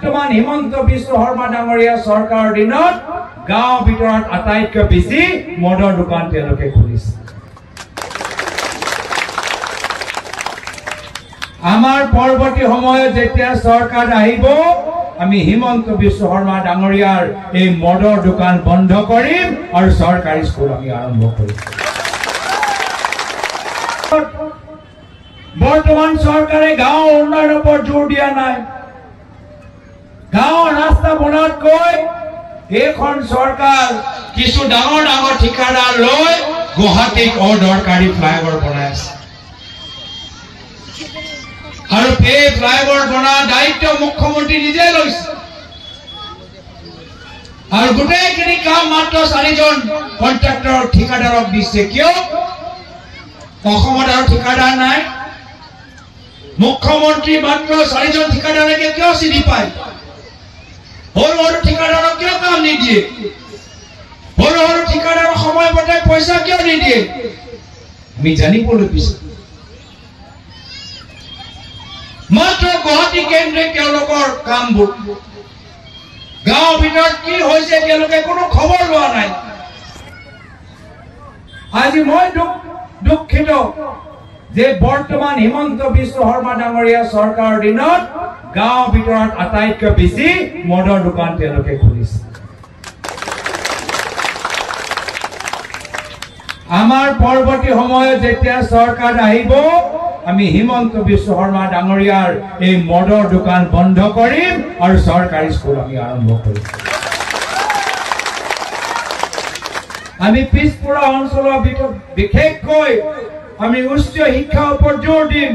বৰ্তমান হিমন্ত বিশ্ব শৰ্মা ডাঙৰীয়া চৰকাৰৰ দিনত গাঁৱৰ ভিতৰত আটাইতকৈ বেছি মদৰ দোকান তেওঁলোকে খুলিছে। আমাৰ পৰৱৰ্তী সময়ত যেতিয়া চৰকাৰ আহিব আমি হিমন্ত বিশ্ব শৰ্মা ডাঙৰীয়াৰ এই মদৰ দোকান বন্ধ কৰিম আৰু চৰকাৰী স্কুল আমি আৰম্ভ কৰিম। বৰ্তমান চৰকাৰে গাঁৱৰ উন্নয়নৰ ওপৰত জোৰ দিয়া নাই। গাঁৱৰ ৰাস্তা বনোৱাতকৈ এইখন চৰকাৰ কিছু ডাঙৰ ডাঙৰ ঠিকাদাৰ লৈ গুৱাহাটীত অদৰকাৰী ফ্লাইঅভাৰ বনাই আছে আৰু এই ফ্লাইঅভাৰ বনোৱাৰ দায়িত্ব মুখ্যমন্ত্ৰী নিজে লৈছে আৰু গোটেইখিনি কাম মাত্ৰ 4জন কন্ট্ৰাক্টৰ ঠিকাদাৰক দিছে। কিয় অসমত আৰু ঠিকাদাৰ নাই? মুখ্যমন্ত্ৰী মাত্ৰ 4জন ঠিকাদাৰকে কিয় চিনি পায়? সৰু সৰু ঠিকাদাৰক কিয় কাম নিদিয়ে? সৰু সৰু ঠিকাদাৰক সময়মতে পইচা কিয় নিদিয়ে? আমি জানিবলৈ বিচাৰো। মাত্ৰ গুৱাহাটী কেন্দ্ৰিক তেওঁলোকৰ কামবোৰ, গাঁৱৰ ভিতৰত কি হৈছে তেওঁলোকে কোনো খবৰ লোৱা নাই। আজি মই দুঃখিত যে বৰ্তমান হিমন্ত বিশ্ব শৰ্মা ডাঙৰীয়া চৰকাৰৰ দিনত গাঁৱৰ ভিতৰত আটাইতকৈ বেছি মদৰ দোকান তেওঁলোকে খুলিছে। আমাৰ পৰৱৰ্তী সময়ত যেতিয়া চৰকাৰ আহিব আমি হিমন্ত বিশ্ব শৰ্মা ডাঙৰীয়াৰ এই মদৰ দোকান বন্ধ কৰিম আৰু চৰকাৰী স্কুল আমি আৰম্ভ কৰিম। আমি পিছপৰা অঞ্চলৰ ভিতৰত বিশেষকৈ আমি উচ্চ শিক্ষাৰ ওপৰত জোৰ দিম।